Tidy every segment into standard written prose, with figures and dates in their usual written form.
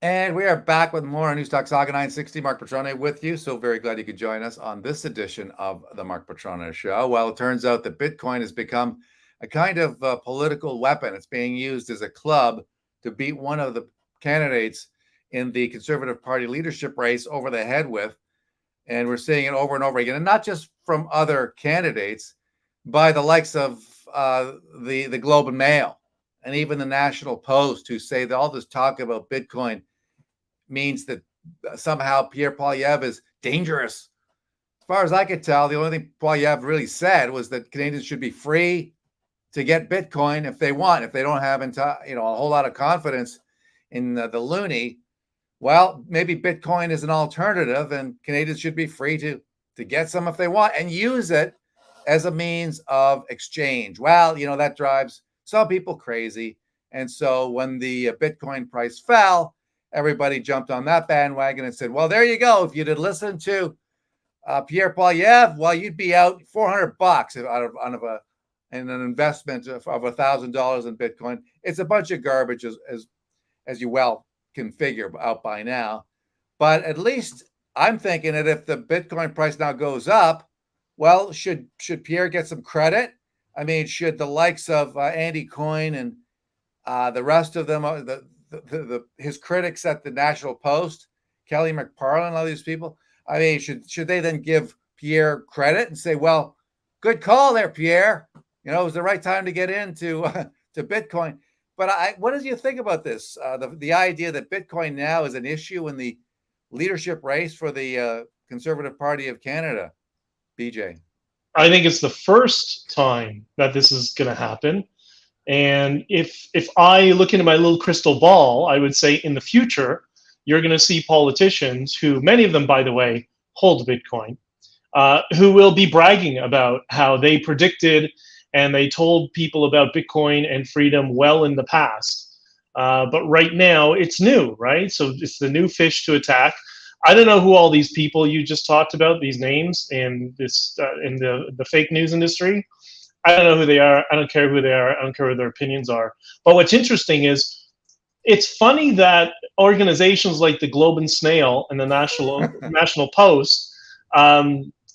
And we are back with more News Talk Saga 960. Mark Petrone with you. So very glad you could join us on this edition of the Mark Petrone Show. Well, it turns out that Bitcoin has become a kind of political weapon. It's being used as a club to beat one of the candidates in the Conservative Party leadership race over the head with. And we're seeing it over and over again, and not just from other candidates, by the likes of the Globe and Mail and even the National Post, who say that all this talk about Bitcoin means that somehow Pierre Poilievre is dangerous. As far as I could tell, the only thing Poilievre really said was that Canadians should be free to get Bitcoin if they want. If they don't have a whole lot of confidence in the loonie, well, maybe Bitcoin is an alternative, and Canadians should be free to get some if they want and use it as a means of exchange. Well, that drives some people crazy. And so when the Bitcoin price fell, everybody jumped on that bandwagon and said, well, there you go. If you'd have listened to Pierre Poilievre, well, you'd be out $400 in an investment of $1,000 in Bitcoin. It's a bunch of garbage, as you well can figure out by now. But at least I'm thinking that if the Bitcoin price now goes up, well, should Pierre get some credit? I mean, should the likes of Andy Coyne and the rest of them, his critics at the National Post, Kelly McParlin, all these people, I mean, should they then give Pierre credit and say, well, good call there, Pierre. It was the right time to get into to Bitcoin. But what do you think about this? The idea that Bitcoin now is an issue in the leadership race for the Conservative Party of Canada, BJ? I think it's the first time that this is going to happen. And if I look into my little crystal ball, I would say in the future, you're going to see politicians who, many of them, by the way, hold Bitcoin, who will be bragging about how they predicted and they told people about Bitcoin and freedom well in the past. But right now, it's new, right? So it's the new fish to attack. I don't know who all these people you just talked about, these names in the fake news industry. I don't know who they are. I don't care who they are. I don't care what their opinions are. But what's interesting is it's funny that organizations like the Globe and Snail and the National Post,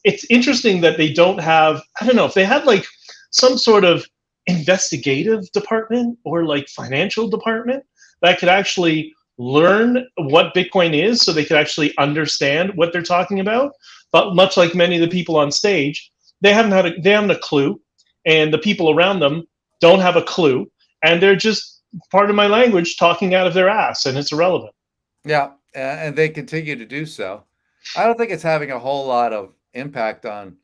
it's interesting that they don't have, I don't know, if they had like some sort of investigative department or like financial department that could actually learn what Bitcoin is so they could actually understand what they're talking about. But much like many of the people on stage, they haven't a clue. And the people around them don't have a clue, and they're just, part of my language, talking out of their ass, and it's irrelevant. Yeah, and they continue to do so. I don't think it's having a whole lot of impact on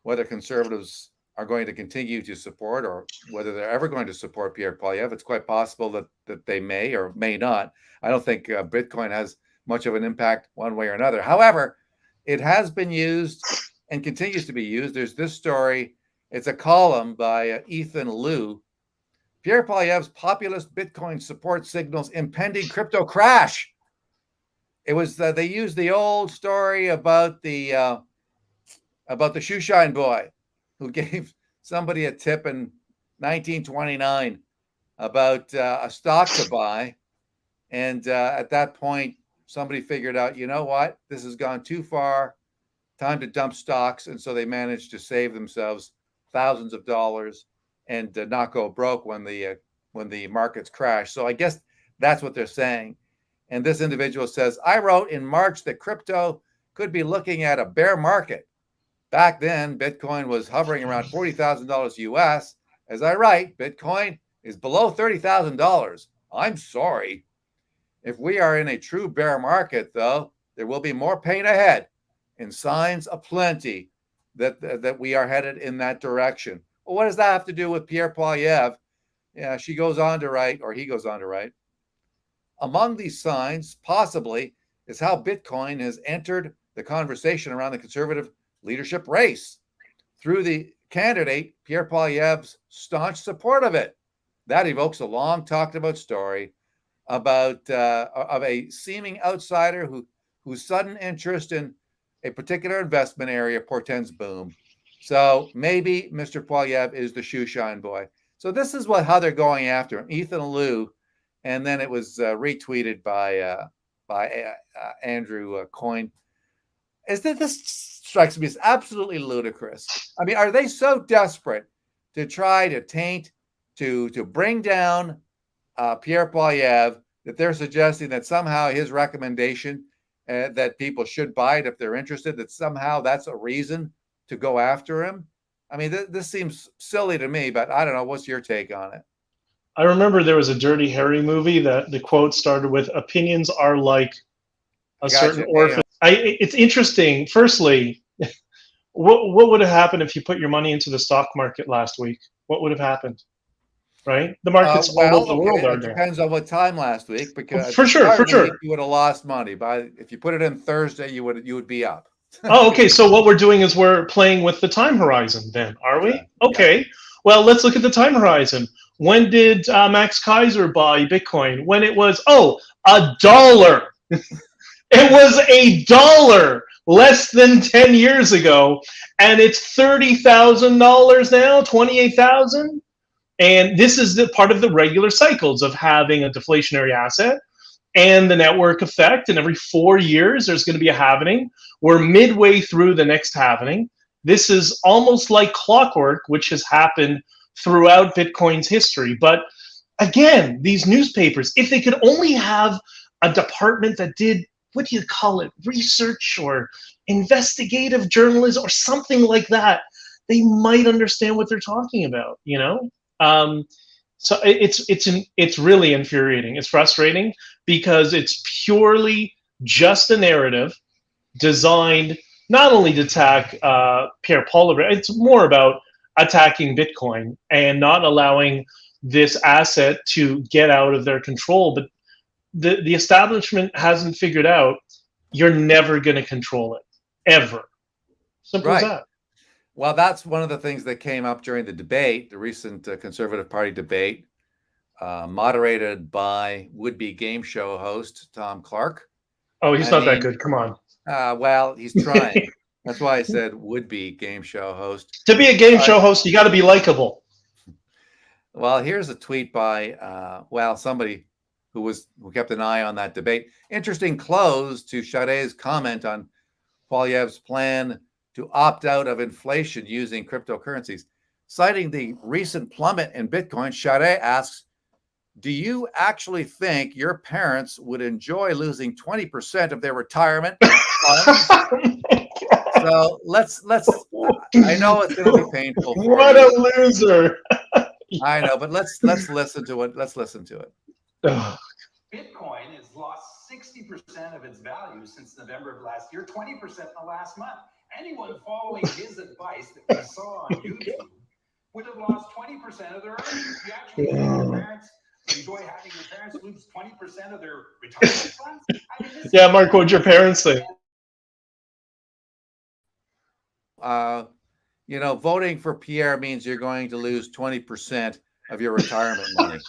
whether Conservatives are going to continue to support or whether they're ever going to support Pierre Poilievre. It's quite possible that they may or may not. I don't think Bitcoin has much of an impact one way or another. However, it has been used and continues to be used. There's this story. It's a column by Ethan Liu. Pierre Poilievre's populist Bitcoin support signals impending crypto crash. It was they used the old story about the shoeshine boy who gave somebody a tip in 1929 about a stock to buy, and at that point somebody figured out, you know what, this has gone too far, time to dump stocks, and so they managed to save themselves thousands of dollars and not go broke when the markets crash. So I guess that's what they're saying. And this individual says, I wrote in March that crypto could be looking at a bear market. Back then, Bitcoin was hovering around $40,000 US. As I write, Bitcoin is below $30,000. I'm sorry. If we are in a true bear market, though, there will be more pain ahead and signs aplenty that we are headed in that direction. Well, what does that have to do with Pierre Poilievre? Yeah, she goes on to write, or he goes on to write, among these signs, possibly, is how Bitcoin has entered the conversation around the Conservative leadership race through the candidate, Pierre Poilievre's staunch support of it. That evokes a long talked about story about of a seeming outsider whose sudden interest in a particular investment area portends boom. So maybe Mr. Poilievre is the shoeshine boy. So this is how they're going after him. Ethan Liu, and then it was retweeted by by Andrew Coyne is that this strikes me as absolutely ludicrous. I mean, are they so desperate to try to taint, to bring down Pierre Poilievre that they're suggesting that somehow his recommendation that people should buy it if they're interested, that somehow that's a reason to go after him? I mean, this seems silly to me, but I don't know. What's your take on it? I remember there was a Dirty Harry movie that the quote started with, "Opinions are like a certain orphan." It's interesting. Firstly, what would have happened if you put your money into the stock market last week? What would have happened? Right? The markets all over the world are it there. depends on what time last week, because For sure. you would have lost money. If you put it in Thursday, you would be up. Oh, okay. So what we're doing is we're playing with the time horizon then, are we? Okay. Yeah. Well, let's look at the time horizon. When did Max Kaiser buy Bitcoin? When it was, $1. It was $1 less than 10 years ago, and it's $30,000 now, 28,000. And this is the part of the regular cycles of having a deflationary asset and the network effect. And every 4 years, there's going to be a halvening. We're midway through the next halvening. This is almost like clockwork, which has happened throughout Bitcoin's history. But again, these newspapers, if they could only have a department that did, what do you call it, research or investigative journalism or something like that, they might understand what they're talking about, you know? So it's really infuriating. It's frustrating because it's purely just a narrative designed not only to attack Pierre Poilievre, it's more about attacking Bitcoin and not allowing this asset to get out of their control. But the establishment hasn't figured out you're never going to control it, ever. Simple as that. Well, that's one of the things that came up during the debate, the recent Conservative Party debate, moderated by would-be game show host Tom Clark. Oh, he's not that good. Come on. Well, he's trying. That's why I said would-be game show host. To be a game show host, you got to be likable. Well, here's a tweet by, somebody who kept an eye on that debate. Interesting close to Chadet's comment on Poilievre's plan to opt out of inflation using cryptocurrencies. Citing the recent plummet in Bitcoin, Chadet asks, do you actually think your parents would enjoy losing 20% of their retirement funds? So let's I know it's going to be painful for what you. A loser. I know, but let's listen to it. Let's listen to it. Bitcoin has lost 60% of its value since November of last year, 20% in the last month. Anyone following his advice that we saw on YouTube would have lost 20% of their earnings. You actually think your parents enjoy having your parents lose 20% of their retirement funds? I mean, yeah, Mark, what would your parents think? Voting for Pierre means you're going to lose 20% of your retirement money.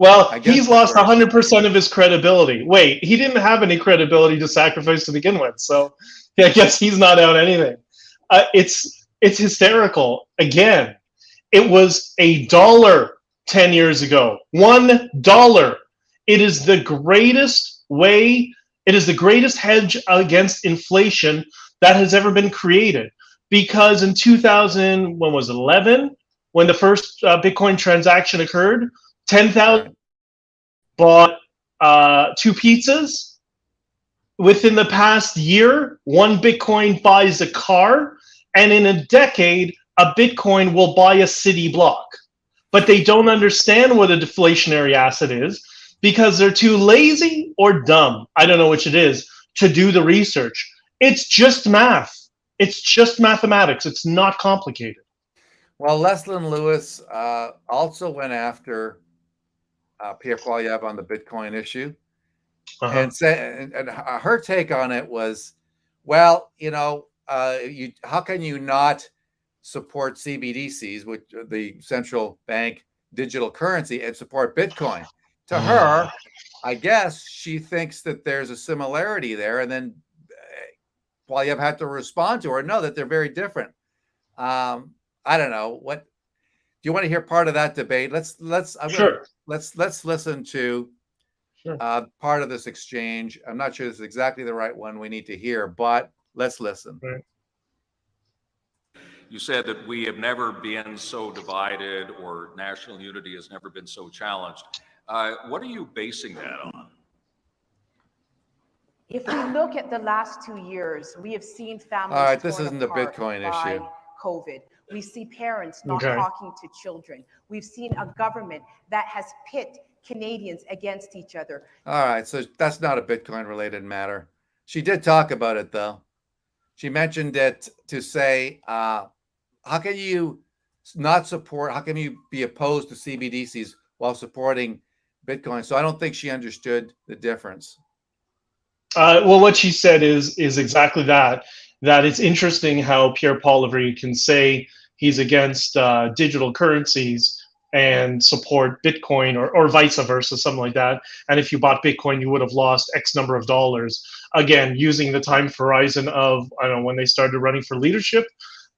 Well, he's lost 100% of his credibility. Wait, he didn't have any credibility to sacrifice to begin with, so I guess he's not out anything. It's hysterical. Again, it was $1 10 years ago. $1. It is the greatest way. It is the greatest hedge against inflation that has ever been created. Because in 2011, when the first Bitcoin transaction occurred, 10,000 bought 2 pizzas. Within the past year, 1 Bitcoin buys a car, and in a decade, a Bitcoin will buy a city block. But they don't understand what a deflationary asset is because they're too lazy or dumb, I don't know which it is, to do the research. It's just math. It's just mathematics. It's not complicated. Well, Leslyn Lewis also went after Pierre Poilievre on the Bitcoin issue, and said, and her take on it was, well, how can you not support CBDCs, which the central bank digital currency, and support Bitcoin? To her, I guess she thinks that there's a similarity there, and then Poilievre had to respond to her, no, that they're very different. I don't know. What do you want to hear? Part of that debate? Let's listen to Sure. part of this exchange. I'm not sure this is exactly the right one we need to hear, but let's listen. Right. You said that we have never been so divided, or national unity has never been so challenged. What are you basing that on? If we look at the last 2 years, we have seen families All right, this torn isn't the apart Bitcoin by issue. COVID. We see parents not Okay. talking to children. We've seen a government that has pit Canadians against each other. All right, so that's not a Bitcoin related matter. She did talk about it though. She mentioned it to say, how can you not support, how can you be opposed to CBDCs while supporting Bitcoin? So I don't think she understood the difference. Well, what she said is exactly that. That it's interesting how Pierre Poilievre can say he's against digital currencies and support Bitcoin, or vice versa, something like that. And if you bought Bitcoin, you would have lost X number of dollars. Again, using the time horizon of, I don't know, when they started running for leadership,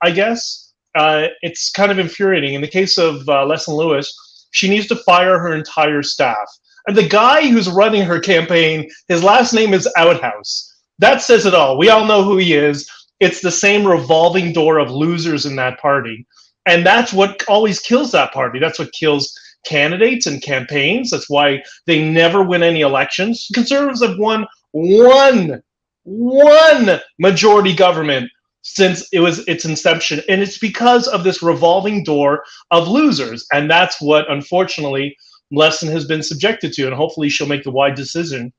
I guess. It's kind of infuriating. In the case of Leslyn Lewis, she needs to fire her entire staff. And the guy who's running her campaign, his last name is Outhouse. That says it all. We all know who he is. It's the same revolving door of losers in that party. And that's what always kills that party. That's what kills candidates and campaigns. That's why they never win any elections. Conservatives have won one majority government since its inception. And it's because of this revolving door of losers. And that's what, unfortunately, Leslyn has been subjected to. And hopefully she'll make the wide decision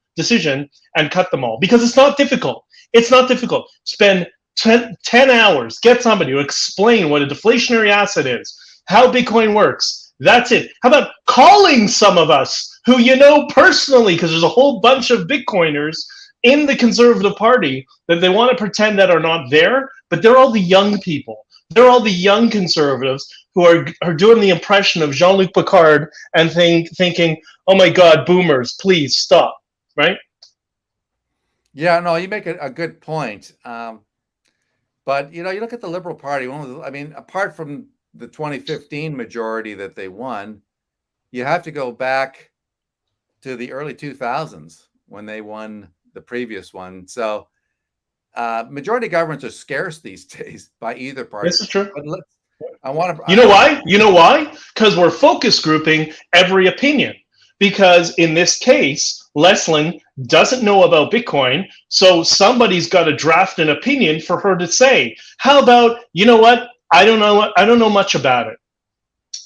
and cut them all. Because it's not difficult. It's not difficult. Spend 10 hours, get somebody to explain what a deflationary asset is, how Bitcoin works. That's it. How about calling some of us who you know personally, because there's a whole bunch of Bitcoiners in the Conservative Party that they want to pretend that are not there, but they're all the young people. They're all the young conservatives who are doing the impression of Jean-Luc Picard and thinking, oh my God, boomers, please stop, right? Yeah, no, you make a good point. But, you know, you look at the Liberal Party, I mean, apart from the 2015 majority that they won, you have to go back to the early 2000s when they won the previous one. So majority governments are scarce these days by either party. This is true. But I want to. You know why? You know why? Because we're focus grouping every opinion. Because in this case, Leslyn doesn't know about Bitcoin, so somebody's got to draft an opinion for her to say. How about, you know what? I don't know much about it.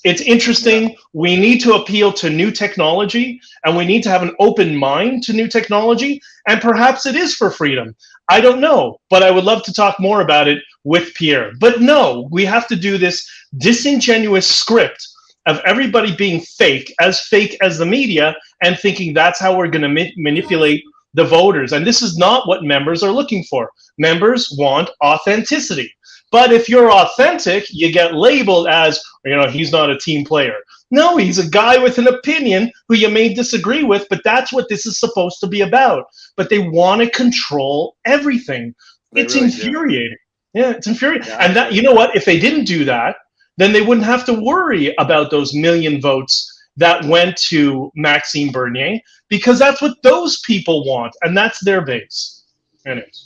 It's interesting. We need to appeal to new technology, and we need to have an open mind to new technology, and perhaps it is for freedom. I don't know, but I would love to talk more about it with Pierre. But no, we have to do this disingenuous script of everybody being fake as the media, and thinking that's how we're going to manipulate the voters. And this is not what members are looking for. Members want authenticity. But if you're authentic, you get labeled as, you know, he's not a team player. No, he's a guy with an opinion who you may disagree with, but that's what this is supposed to be about. But they want to control everything. It's really infuriating. Yeah, it's infuriating. Yeah, and that, you know what, if they didn't do that, then they wouldn't have to worry about those million votes that went to Maxime Bernier, because that's what those people want, and that's their base. Anyways.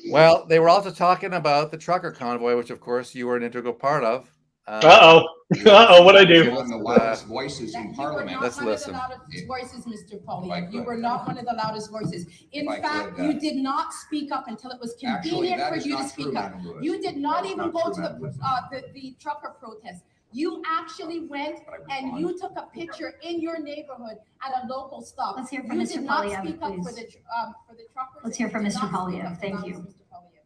Well, they were also talking about the trucker convoy, which, of course, you were an integral part of. What'd I do? One of the loudest voices in Parliament. Let's listen. You were not one of the loudest voices, Mr. Poilievre. You were not one of the loudest voices. In fact, you did not speak up until it was convenient for you to speak up. You did not even go to the trucker protest. You actually went and you took a picture in your neighborhood at a local stop. Let's hear from You Mr. did not Poilievre, speak up please. for the truckers. Let's hear from You did Mr. not speak Poilievre. up. Thank That you. was Mr. Poilievre.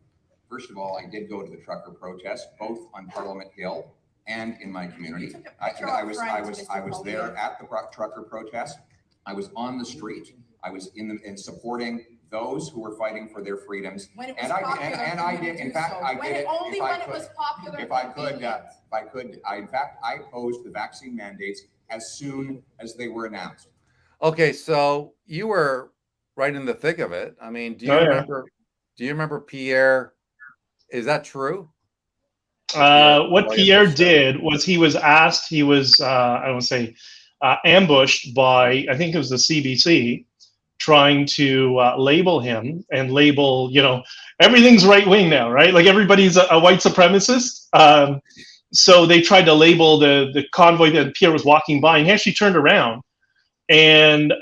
First of all, I did go to the trucker protest, both on Parliament Hill and in my community. You took a picture I up was front, Mr. there Poilievre. at the trucker protest. I was on the street. I was in supporting those who were fighting for their freedoms. When it was And I popular, did. you In do fact, so. I When did it it. only If I when it could. was popular. If I could, in fact, I opposed the vaccine mandates as soon as they were announced. Okay, so you were right in the thick of it. I mean, do you remember Pierre? Is that true? What Pierre did was he was asked, I don't say, ambushed by, I think it was the CBC, trying to label him and label, everything's right wing now, right? Like everybody's a white supremacist. So they tried to label the convoy that Pierre was walking by, and he actually turned around and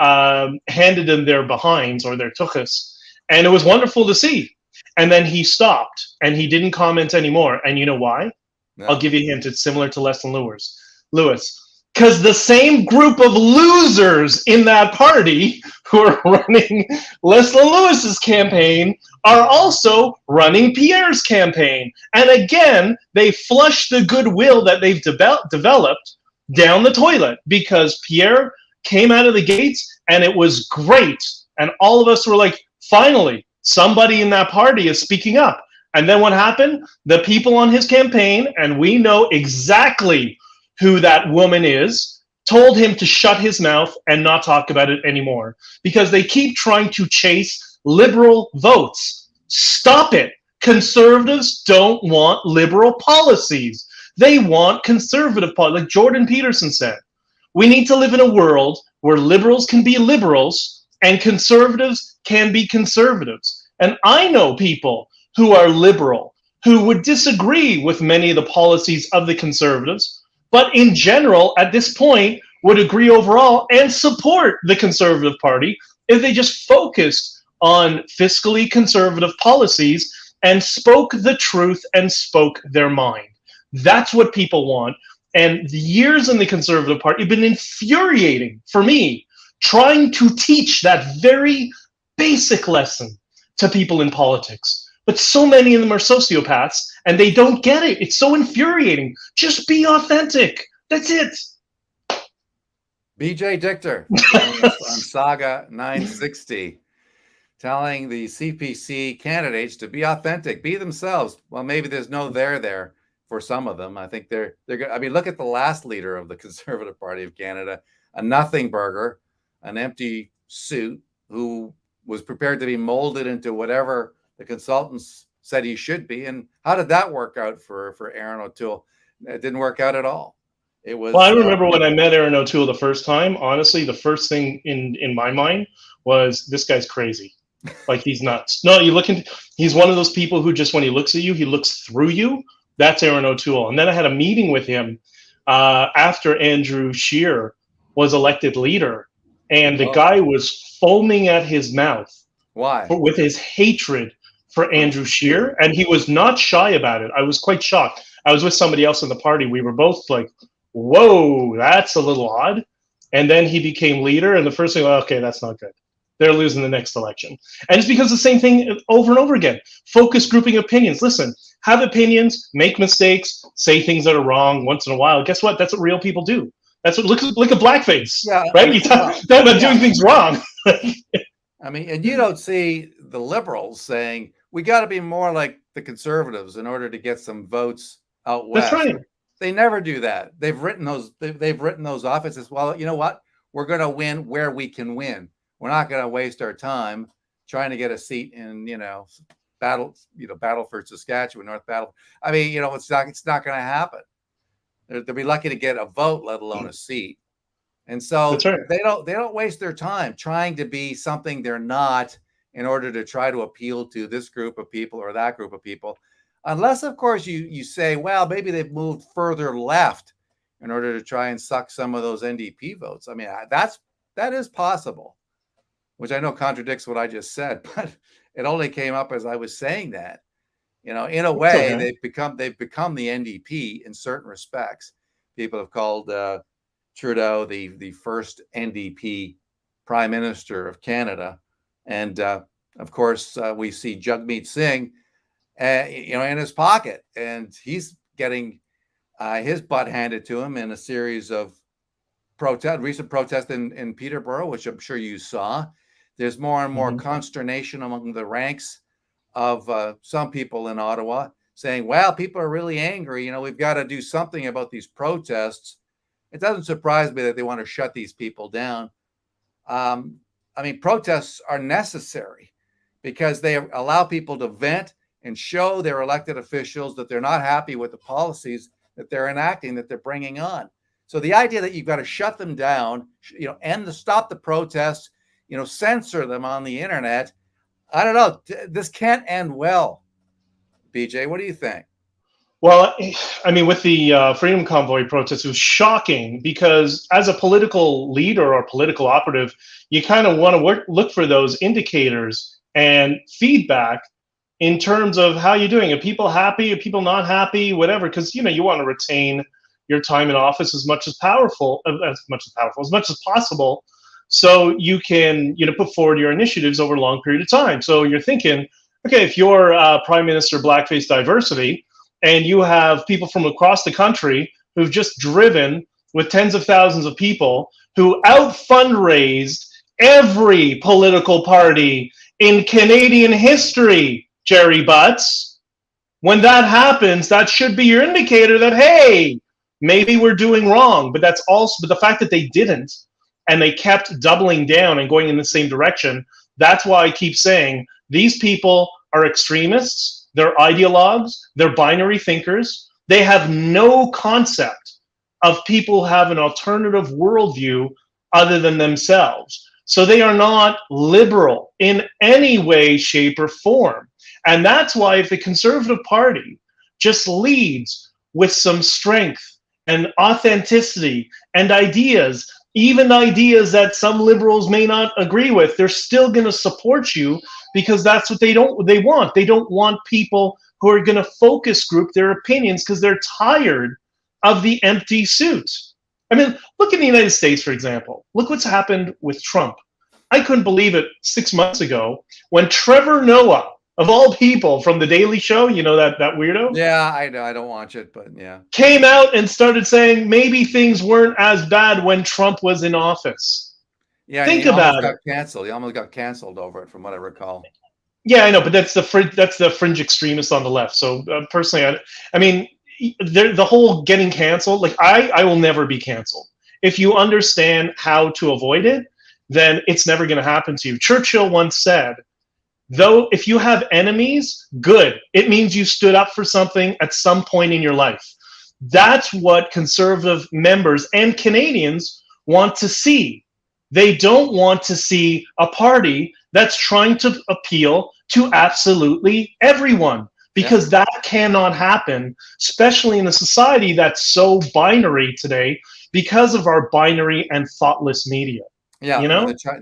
handed them their behinds or their tuchus. And it was wonderful to see. And then he stopped and he didn't comment anymore. And you know why? No. I'll give you a hint. It's similar to Leslie Lewis. Because the same group of losers in that party who are running Leslie Lewis's campaign are also running Pierre's campaign. And again, they flush the goodwill that they've developed down the toilet because Pierre came out of the gates and it was great. And all of us were like, finally, somebody in that party is speaking up. And then what happened? The people on his campaign, and we know exactly who that woman is, told him to shut his mouth and not talk about it anymore because they keep trying to chase liberal votes. Stop it. Conservatives don't want liberal policies. They want conservative policies. Like Jordan Peterson said, we need to live in a world where liberals can be liberals and conservatives can be conservatives. And I know people who are liberal, who would disagree with many of the policies of the conservatives, but in general, at this point, would agree overall and support the Conservative Party if they just focused on fiscally conservative policies and spoke the truth and spoke their mind. That's what people want. And the years in the Conservative Party have been infuriating for me, trying to teach that very basic lesson to people in politics. But so many of them are sociopaths and they don't get it. It's so infuriating. Just be authentic. That's it. BJ Dichter on Saga 960, telling the CPC candidates to be authentic, be themselves. Well, maybe there's no there for some of them. I think they're good. I mean, look at the last leader of the Conservative Party of Canada, a nothing burger, an empty suit who was prepared to be molded into whatever the consultants said he should be. And how did that work out for Aaron O'Toole? It didn't work out at all. It was. Well, I remember when I met Aaron O'Toole the first time, honestly, the first thing in my mind was, this guy's crazy. Like, he's nuts. No, he's one of those people who just, when he looks at you, he looks through you. That's Aaron O'Toole. And then I had a meeting with him after Andrew Scheer was elected leader. And the guy was foaming at his mouth. Why? With his hatred for Andrew Scheer. And he was not shy about it. I was quite shocked. I was with somebody else in the party. We were both like, whoa, that's a little odd. And then he became leader. And the first thing, okay, that's not good. They're losing the next election. And it's because the same thing over and over again. Focus grouping opinions. Listen, have opinions, make mistakes, say things that are wrong once in a while. Guess what? That's what real people do. That's what, look at blackface, right? You talk about doing things wrong. I mean, and you don't see the liberals saying, we got to be more like the conservatives in order to get some votes out west. That's right. They never do that. They've written those off. It says, well, you know what? We're going to win where we can win. We're not going to waste our time trying to get a seat in, Battleford, Saskatchewan, North Battle. I mean, it's not going to happen. They'll be lucky to get a vote, let alone a seat. And so they don't waste their time trying to be something they're not in order to try to appeal to this group of people or that group of people. Unless, of course, you say, well, maybe they've moved further left in order to try and suck some of those NDP votes. I mean, that is possible, which I know contradicts what I just said, but it only came up as I was saying that. In a way, they've become the NDP in certain respects. People have called Trudeau the first NDP Prime Minister of Canada, and of course we see Jagmeet Singh, in his pocket, and he's getting his butt handed to him in a series of recent protests in Peterborough, which I'm sure you saw. There's more and more consternation among the ranks of some people in Ottawa saying, well, people are really angry. We've got to do something about these protests. It doesn't surprise me that they want to shut these people down. I mean, protests are necessary because they allow people to vent and show their elected officials that they're not happy with the policies that they're enacting, that they're bringing on. So the idea that you've got to shut them down, stop the protests, censor them on the internet, I don't know. This can't end well. BJ, what do you think? Well, I mean, with the Freedom Convoy protest, it was shocking because as a political leader or political operative, you kind of want to look for those indicators and feedback in terms of how you're doing. Are people happy? Are people not happy? Whatever, because you want to retain your time in office as much as possible, so you can put forward your initiatives over a long period of time. So you're thinking, okay, if you're Prime Minister Blackface Diversity, and you have people from across the country who've just driven with tens of thousands of people who out-fundraised every political party in Canadian history, Jerry Butts. When that happens, that should be your indicator that, hey, maybe we're doing wrong. But the fact that they didn't, and they kept doubling down and going in the same direction, that's why I keep saying these people are extremists. They're ideologues, they're binary thinkers. They have no concept of people who have an alternative worldview other than themselves. So they are not liberal in any way, shape, or form. And that's why if the Conservative Party just leads with some strength and authenticity and ideas, even ideas that some liberals may not agree with, they're still going to support you because that's what they want. They don't want people who are going to focus group their opinions because they're tired of the empty suit. I mean, look at the United States, for example. Look what's happened with Trump. I couldn't believe it 6 months ago when Trevor Noah, of all people, from The Daily Show, that weirdo? Yeah, I know. I don't watch it, but yeah. Came out and started saying maybe things weren't as bad when Trump was in office. Yeah, think about it. He almost got canceled over it, from what I recall. Yeah, I know, but that's the fringe extremists on the left. So personally, I mean, the whole getting canceled. Like I will never be canceled. If you understand how to avoid it, then it's never going to happen to you. Churchill once said, "Though if you have enemies, good. It means you stood up for something at some point in your life." That's what Conservative members and Canadians want to see. They don't want to see a party that's trying to appeal to absolutely everyone, because that cannot happen, especially in a society that's so binary today because of our binary and thoughtless media. Yeah,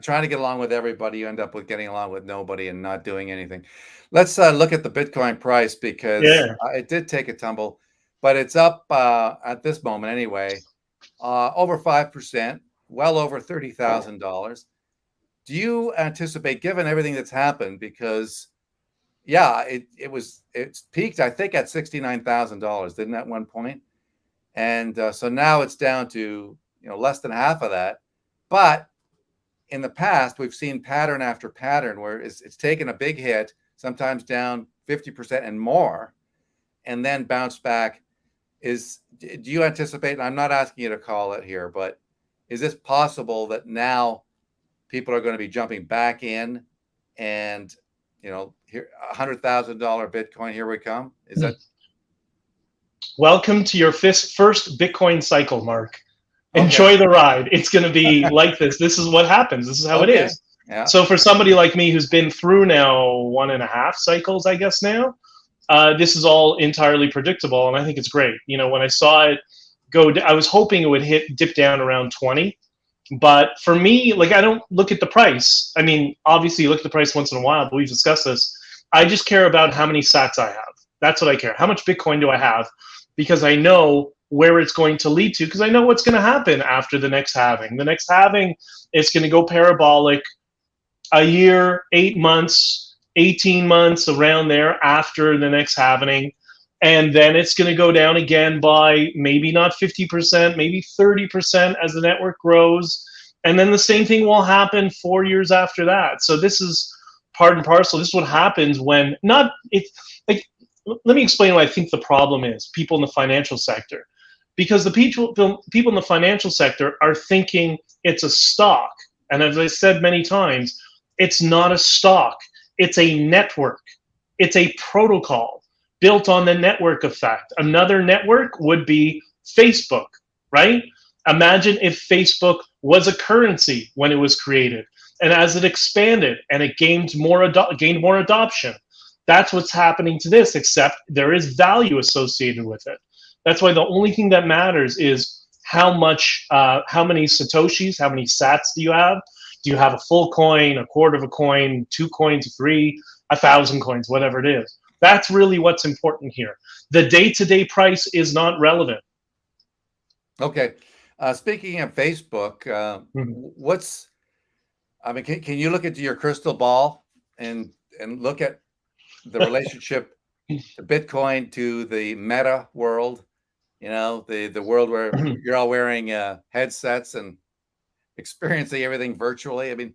trying to get along with everybody, you end up with getting along with nobody and not doing anything. Let's look at the Bitcoin price because it did take a tumble, but it's up at this moment anyway, over 5%. Well over $30,000. Do you anticipate, given everything that's happened, because it's peaked, I think, at $69,000, didn't at one point? And so now it's down to less than half of that. But in the past, we've seen pattern after pattern where it's taken a big hit, sometimes down 50% and more, and then bounced back. Do you anticipate, and I'm not asking you to call it here, but is this possible that now people are going to be jumping back in and, here, $100,000 Bitcoin, here we come? Is that? Welcome to your first Bitcoin cycle, Mark. Enjoy the ride. It's going to be like this. This is what happens. This is how it is. Yeah. So for somebody like me who's been through now 1.5 cycles, I guess now, this is all entirely predictable. And I think it's great. When I saw it I was hoping it would dip down around 20. But for me, I don't look at the price. I mean, obviously you look at the price once in a while, but we've discussed this. I just care about how many sats I have. That's what I care. How much Bitcoin do I have? Because I know where it's going to lead to, because I know what's going to happen after the next halving. The next halving is going to go parabolic a year, 8 months, 18 months, around there after the next halving. And then it's going to go down again by maybe not 50%, maybe 30% as the network grows. And then the same thing will happen 4 years after that. So this is part and parcel. This is what happens when let me explain what I think the problem is, people in the financial sector. Because the people in the financial sector are thinking it's a stock. And as I said many times, it's not a stock. It's a network. It's a protocol built on the network effect. Another network would be Facebook, right? Imagine if Facebook was a currency when it was created, and as it expanded and it gained more adoption. That's what's happening to this, except there is value associated with it. That's why the only thing that matters is how many Satoshis, how many sats do you have? Do you have a full coin, a quarter of a coin, 2 coins, 3, 1,000 coins, whatever it is? That's really what's important here. The day-to-day price is not relevant. Okay. Speaking of Facebook, can you look into your crystal ball and look at the relationship to Bitcoin to the meta world? You know, the world where you're all wearing headsets and experiencing everything virtually. I mean,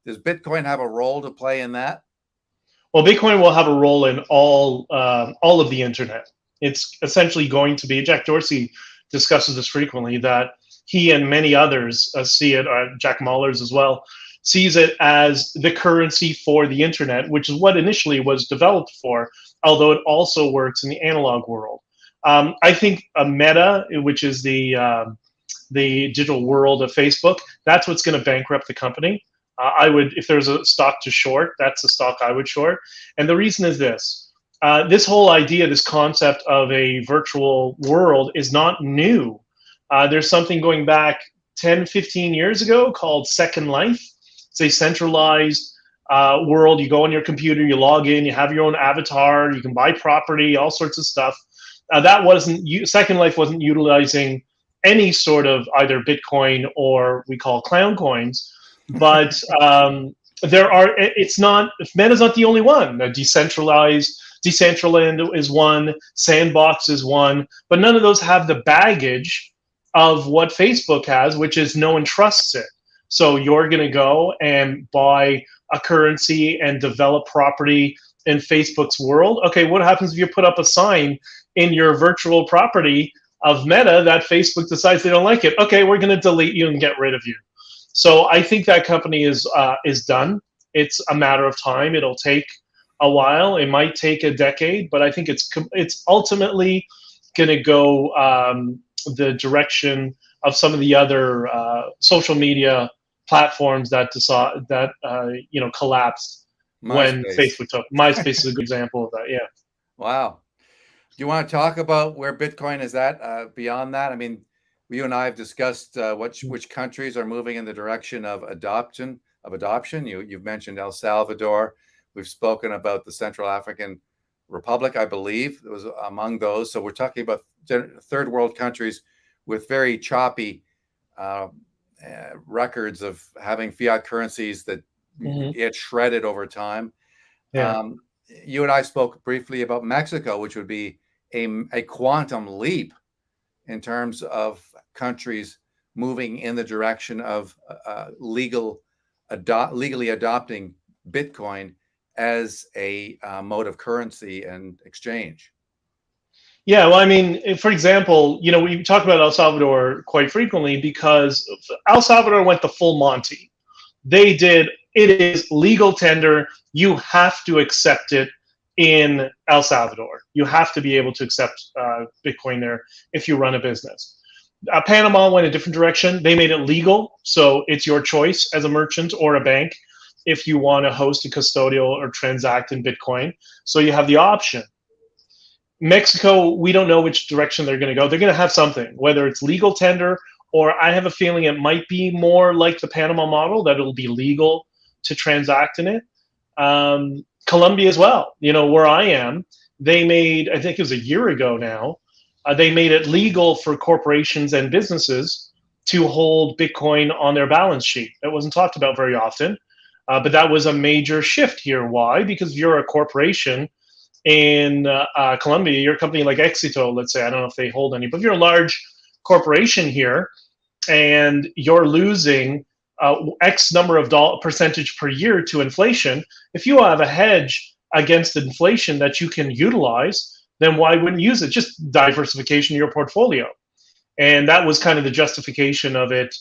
does Bitcoin have a role to play in that? Well, Bitcoin will have a role in all of the internet. It's essentially going to be, Jack Dorsey discusses this frequently, that he and many others see it, Jack Mallers as well, sees it as the currency for the internet, which is what initially was developed for, although it also works in the analog world. I think a Meta, which is the digital world of Facebook, that's what's going to bankrupt the company. I would, if there's a stock to short, that's the stock I would short. And the reason is this. This whole idea, this concept of a virtual world is not new. There's something going back 10, 15 years ago called Second Life. It's a centralized world. You go on your computer, you log in, you have your own avatar, you can buy property, all sorts of stuff. Second Life wasn't utilizing any sort of either Bitcoin or we call clown coins. But Meta's not the only one. Decentraland is one, Sandbox is one, but none of those have the baggage of what Facebook has, which is no one trusts it. So you're going to go and buy a currency and develop property in Facebook's world. Okay, what happens if you put up a sign in your virtual property of Meta that Facebook decides they don't like it? Okay, we're going to delete you and get rid of you. So I think that company is done. It's a matter of time. It'll take a while. It might take a decade, but I think it's ultimately going to go the direction of some of the other social media platforms that collapsed when Facebook took. MySpace is a good example of that. Yeah. Wow. Do you want to talk about where Bitcoin is at beyond that? I mean, you and I have discussed which countries are moving in the direction of adoption. You've mentioned El Salvador. We've spoken about the Central African Republic, I believe, it was among those. So we're talking about third world countries with very choppy records of having fiat currencies that get shredded over time. Yeah. You and I spoke briefly about Mexico, which would be a quantum leap in terms of countries moving in the direction of legally adopting Bitcoin as a mode of currency and exchange. Yeah, well, I mean, for example, we talk about El Salvador quite frequently because El Salvador went the full Monty. It is legal tender. You have to accept it in El Salvador. You have to be able to accept Bitcoin there if you run a business. Panama went a different direction. They made it legal, so it's your choice as a merchant or a bank if you want to host a custodial or transact in Bitcoin. So you have the option. Mexico, we don't know which direction they're going to go. They're going to have something, whether it's legal tender or I have a feeling it might be more like the Panama model, that it'll be legal to transact in it. Colombia as well, where I am, they made, I think it was a year ago now, they made it legal for corporations and businesses to hold Bitcoin on their balance sheet. That wasn't talked about very often, but that was a major shift here. Why? Because you're a corporation in Colombia, you're a company like Éxito, let's say, I don't know if they hold any, but if you're a large corporation here and you're losing X number of percentage per year to inflation, if you have a hedge against inflation that you can utilize, then why wouldn't you use it? Just diversification of your portfolio. And that was kind of the justification of it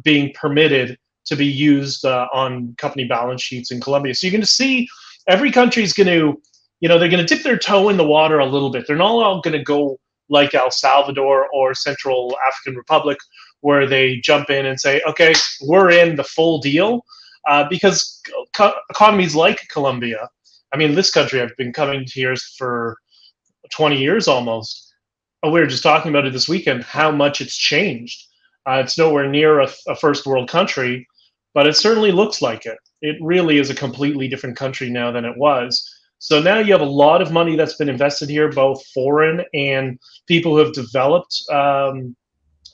being permitted to be used on company balance sheets in Colombia. So you're going to see every country is going to, they're going to dip their toe in the water a little bit. They're not all going to go like El Salvador or Central African Republic where they jump in and say, okay, we're in the full deal, because economies like Colombia, I mean, this country, I've been coming here for 20 years almost. We were just talking about it this weekend, how much it's changed. It's nowhere near a first world country, but it certainly looks like it. It really is a completely different country now than it was. So now you have a lot of money that's been invested here, both foreign and people who have developed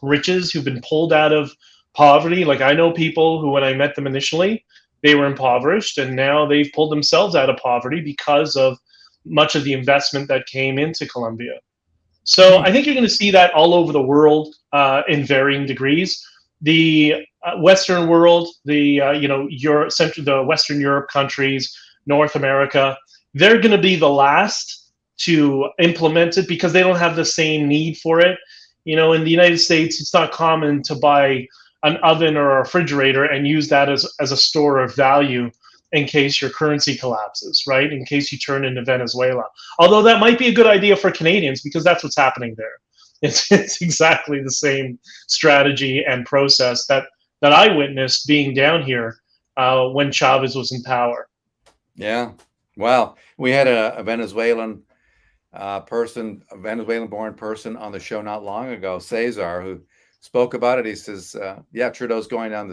riches, who've been pulled out of poverty. Like, I know people who, when I met them initially, they were impoverished, and now they've pulled themselves out of poverty because of much of the investment that came into Colombia. So I think you're going to see that all over the world in varying degrees. The Western world, the the Western Europe countries, North America, they're going to be the last to implement it because they don't have the same need for it. You know, in the United States, it's not common to buy an oven or a refrigerator and use that as a store of value in case your currency collapses, right? In case you turn into Venezuela. Although that might be a good idea for Canadians because that's what's happening there. It's exactly the same strategy and process that I witnessed being down here when Chavez was in power. Yeah. Well, we had a Venezuelan Venezuelan-born person on the show not long ago, Cesar, who spoke about it. He says, yeah, Trudeau's going down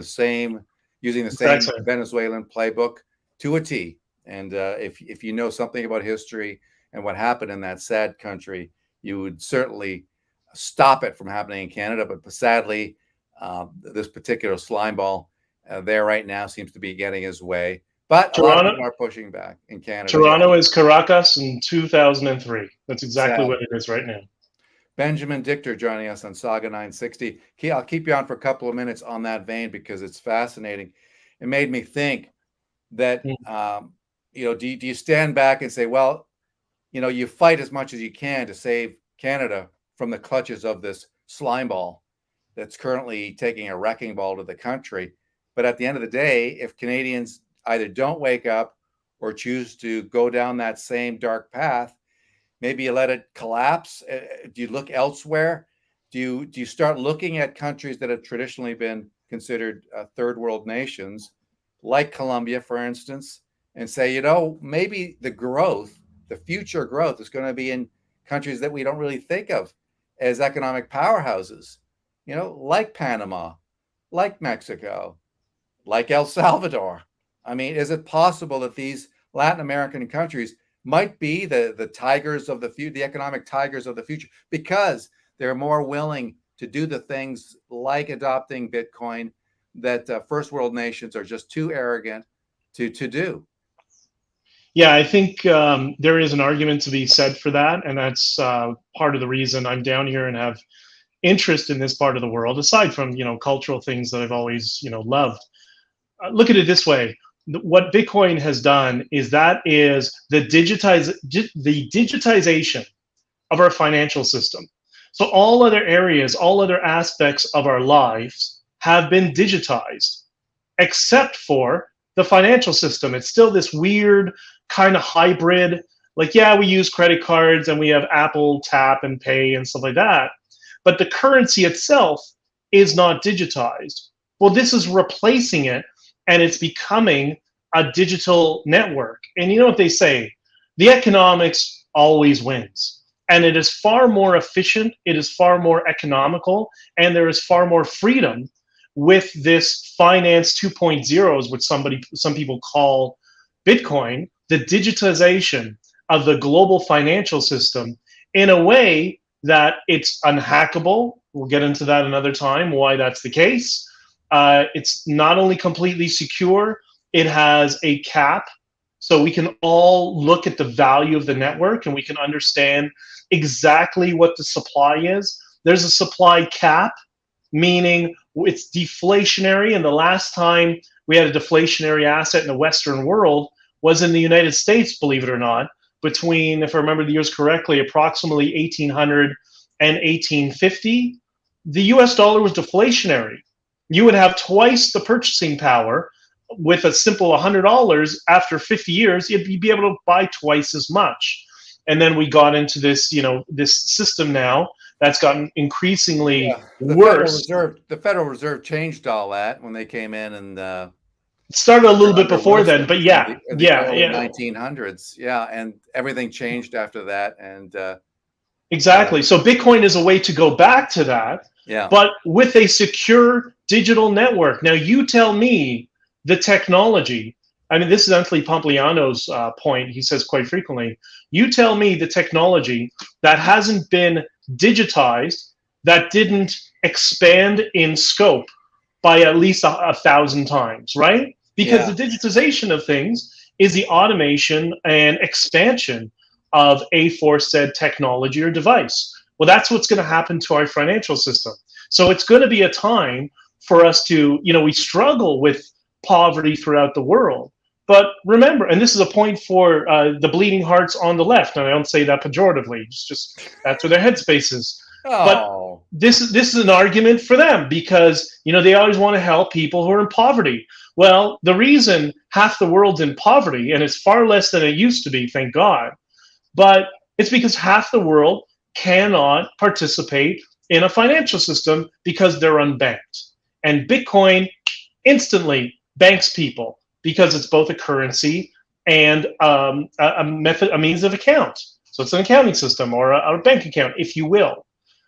using the same Venezuelan playbook to a T. And if you know something about history and what happened in that sad country, you would certainly stop it from happening in Canada. But sadly, this particular slime ball there right now seems to be getting his way. But Toronto, a lot of people are pushing back in Canada. Toronto is Caracas in 2003. That's exactly what it is right now. Benjamin Dichter joining us on Saga 960. I'll keep you on for a couple of minutes on that vein because it's fascinating. It made me think that, do you stand back and say, well, you fight as much as you can to save Canada from the clutches of this slime ball that's currently taking a wrecking ball to the country. But at the end of the day, if Canadians either don't wake up or choose to go down that same dark path, maybe you let it collapse. Do you look elsewhere? Do you start looking at countries that have traditionally been considered third world nations, like Colombia, for instance, and say, maybe the future growth is going to be in countries that we don't really think of as economic powerhouses, like Panama, like Mexico, like El Salvador. I mean, is it possible that these Latin American countries might be the tigers of the future, the economic tigers of the future, because they're more willing to do the things like adopting Bitcoin that first world nations are just too arrogant to do? Yeah, I think there is an argument to be said for that, and that's part of the reason I'm down here and have interest in this part of the world, aside from cultural things that I've always loved. Look at it this way. What Bitcoin has done is the digitization of our financial system. So all other areas, all other aspects of our lives have been digitized, except for the financial system. It's still this weird kind of hybrid. Like, yeah, we use credit cards and we have Apple Tap and Pay and stuff like that, but the currency itself is not digitized. Well, this is replacing it, and it's becoming a digital network. And you know what they say? The economics always wins. And it is far more efficient, it is far more economical, and there is far more freedom with this finance 2.0, which some people call Bitcoin, the digitization of the global financial system in a way that it's unhackable. We'll get into that another time, why that's the case. It's not only completely secure, it has a cap, so we can all look at the value of the network and we can understand exactly what the supply is. There's a supply cap, meaning it's deflationary, and the last time we had a deflationary asset in the Western world was in the United States, believe it or not, between, if I remember the years correctly, approximately 1800 and 1850. The US dollar was deflationary. You would have twice the purchasing power. With a simple $100, after 50 years, you'd be able to buy twice as much. And then we got into this, this system now that's gotten increasingly The worse. The Federal Reserve changed all that when they came in, and It started a little bit before Wilson then, but yeah, in the early yeah. 1900s. Yeah, and everything changed after that. And exactly. So Bitcoin is a way to go back to that, yeah, but with a secure digital network. Now, you tell me the technology. I mean, this is Anthony Pompliano's point. He says quite frequently, you tell me the technology that hasn't been digitized, that didn't expand in scope by at least 1,000 times, right? Because the digitization of things is the automation and expansion of aforesaid technology or device. Well, that's what's going to happen to our financial system. So it's going to be a time for us to, we struggle with poverty throughout the world. But remember, and this is a point for the bleeding hearts on the left, and I don't say that pejoratively, it's just that's where their headspace is. oh. But this is an argument for them because, they always want to help people who are in poverty. Well, the reason half the world's in poverty, and it's far less than it used to be, thank God, but it's because half the world cannot participate in a financial system because they're unbanked. And Bitcoin instantly banks people because it's both a currency and a means of account. So it's an accounting system or a bank account, if you will.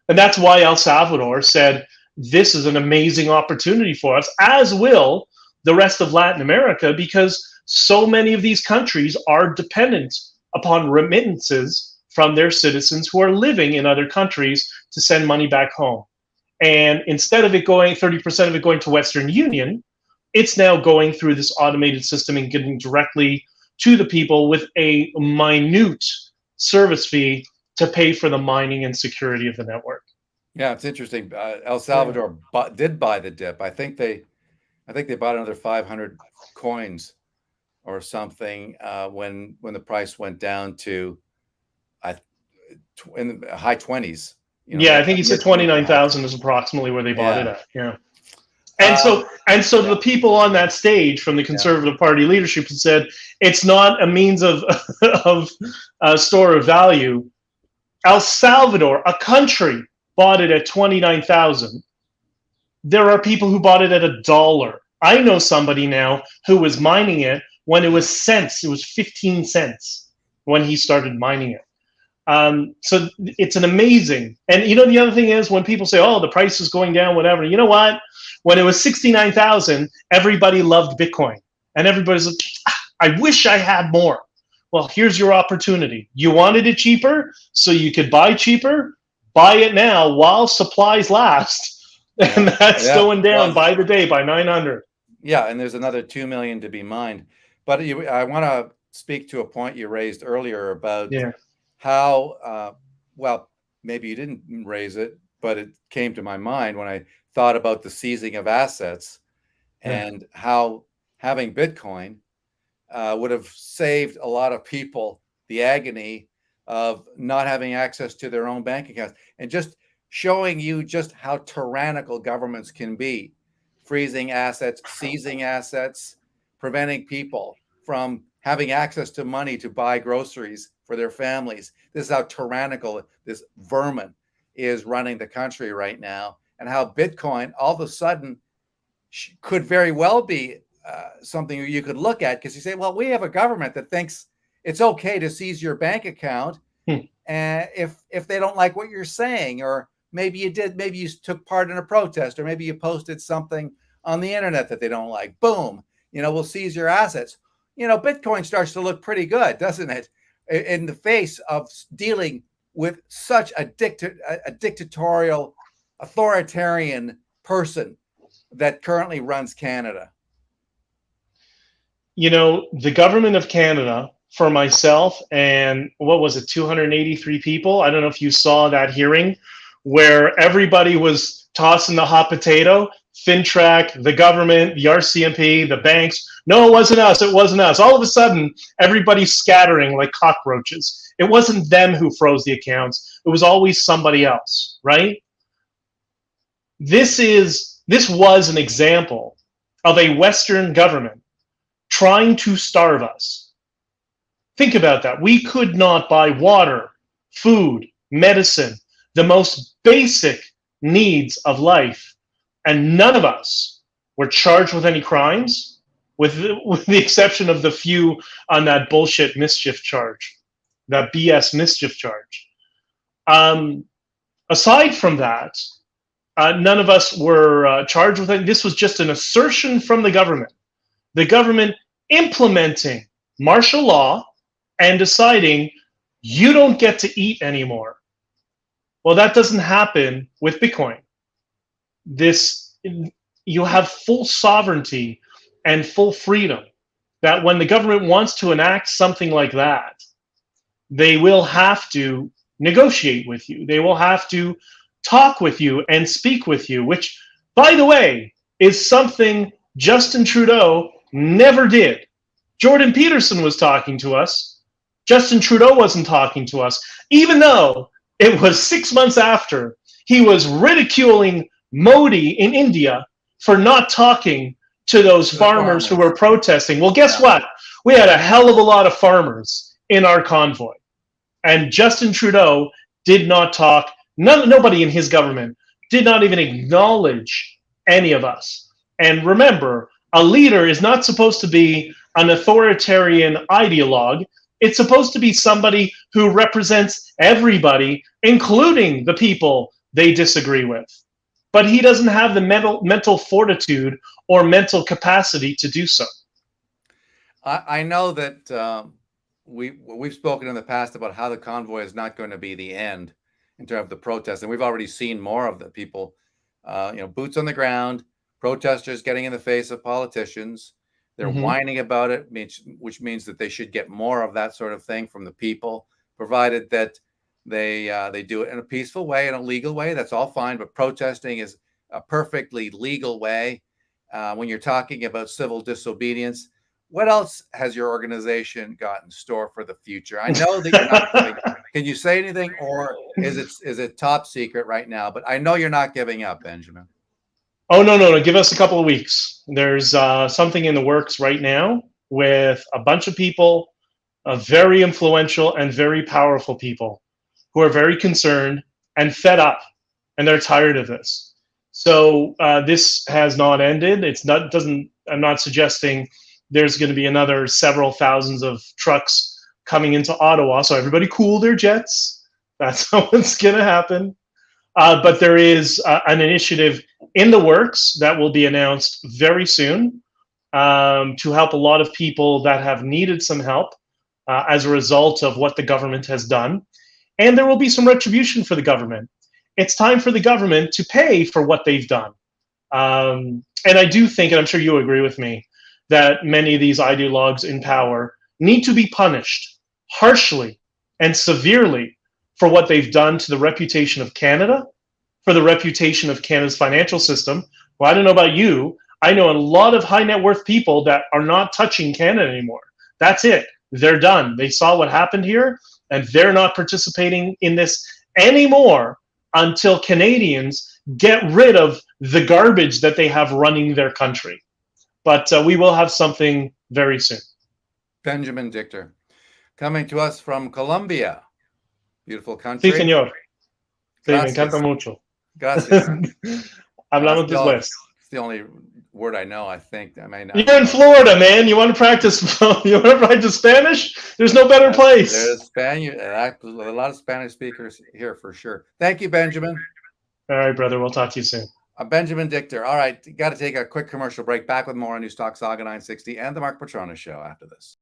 And that's why El Salvador said, this is an amazing opportunity for us, as will the rest of Latin America, because so many of these countries are dependent upon remittances from their citizens who are living in other countries to send money back home. And instead of it going, 30% of it going to Western Union, it's now going through this automated system and getting directly to the people with a minute service fee to pay for the mining and security of the network. Yeah, it's interesting. El Salvador did buy the dip. I think they bought another 500 coins or something when the price went down to in the high 20s. I think he said 29,000 is approximately where they bought it at. Yeah. And so the people on that stage from the Conservative Party leadership said it's not a means of store of value. El Salvador, a country, bought it at 29,000. There are people who bought it at $1. I know somebody now who was mining it when it was cents. It was 15 cents when he started mining it. So it's an amazing. And the other thing is when people say, oh, the price is going down, whatever. You know what? When it was 69,000, everybody loved Bitcoin. And everybody's like, I wish I had more. Well, here's your opportunity. You wanted it cheaper, so you could buy cheaper. Buy it now while supplies last. And that's going down by the day by 900. Yeah, and there's another 2 million to be mined. But I want to speak to a point you raised earlier about how, well, maybe you didn't raise it, but it came to my mind when I thought about the seizing of assets and how having Bitcoin would have saved a lot of people the agony of not having access to their own bank accounts, and just showing you just how tyrannical governments can be, freezing assets, seizing assets, preventing people from having access to money to buy groceries for their families. This is how tyrannical this vermin is running the country right now, and how Bitcoin all of a sudden could very well be something you could look at, because you say, well, we have a government that thinks it's okay to seize your bank account if they don't like what you're saying, or maybe you took part in a protest, or maybe you posted something on the internet that they don't like. Boom, we'll seize your assets. Bitcoin starts to look pretty good, doesn't it? In the face of dealing with such a dictatorial, authoritarian person that currently runs Canada. The government of Canada, for myself and 283 people. I don't know if you saw that hearing where everybody was tossing the hot potato, FinTrack, the government, the RCMP, the banks. No, it wasn't us. It wasn't us. All of a sudden, everybody's scattering like cockroaches. It wasn't them who froze the accounts. It was always somebody else, right? This was an example of a Western government trying to starve us. Think about that. We could not buy water, food, medicine. the most basic needs of life, and none of us were charged with any crimes, with the exception of the few on that bullshit mischief charge, that BS mischief charge. Aside from that, none of us were charged with it. This was just an assertion from the government implementing martial law and deciding you don't get to eat anymore. Well, that doesn't happen with Bitcoin. You have full sovereignty and full freedom, that when the government wants to enact something like that, they will have to negotiate with you. They will have to talk with you and speak with you, which, by the way, is something Justin Trudeau never did. Jordan Peterson was talking to us. Justin Trudeau wasn't talking to us, even though it was 6 months after he was ridiculing Modi in India for not talking to those farmers who were protesting. Well, guess what? We had a hell of a lot of farmers in our convoy. And Justin Trudeau did not talk. Nobody in his government did not even acknowledge any of us. And remember, a leader is not supposed to be an authoritarian ideologue. It's supposed to be somebody who represents everybody, including the people they disagree with. But he doesn't have the mental fortitude or mental capacity to do so. I know that we've spoken in the past about how the convoy is not going to be the end in terms of the protests, and we've already seen more of the people, boots on the ground, protesters getting in the face of politicians. They're whining about it, which means that they should get more of that sort of thing from the people, provided that they do it in a peaceful way, in a legal way. That's all fine, but protesting is a perfectly legal way. When you're talking about civil disobedience, what else has your organization got in store for the future? I know that you're not giving. Can you say anything, or is it top secret right now? But I know you're not giving up, Benjamin. Oh, no. Give us a couple of weeks. There's something in the works right now with a bunch of people, very influential and very powerful people who are very concerned and fed up, and they're tired of this. So this has not ended. I'm not suggesting there's going to be another several thousands of trucks coming into Ottawa. So everybody cool their jets. That's how it's going to happen. But there is an initiative in the works that will be announced very soon to help a lot of people that have needed some help as a result of what the government has done. And there will be some retribution for the government. It's time for the government to pay for what they've done. And I do think, and I'm sure you agree with me, that many of these ideologues in power need to be punished harshly and severely for what they've done to the reputation of Canada, for the reputation of Canada's financial system. Well, I don't know about you. I know a lot of high net worth people that are not touching Canada anymore. That's it. They're done. They saw what happened here, and they're not participating in this anymore until Canadians get rid of the garbage that they have running their country. But we will have something very soon. Benjamin Dichter, coming to us from Colombia. Beautiful country. Sí, señor. Sí, me encanta mucho. Gracias. Hablamos después. It's the only word I know, I think. You're in Florida, man. You want to practice Spanish? There's no better place. There's a lot of Spanish speakers here for sure. Thank you, Benjamin. All right, brother. We'll talk to you soon. Benjamin Dichter. All right. Got to take a quick commercial break. Back with more on Newstalk Saga 960 and the Mark Petronas Show after this.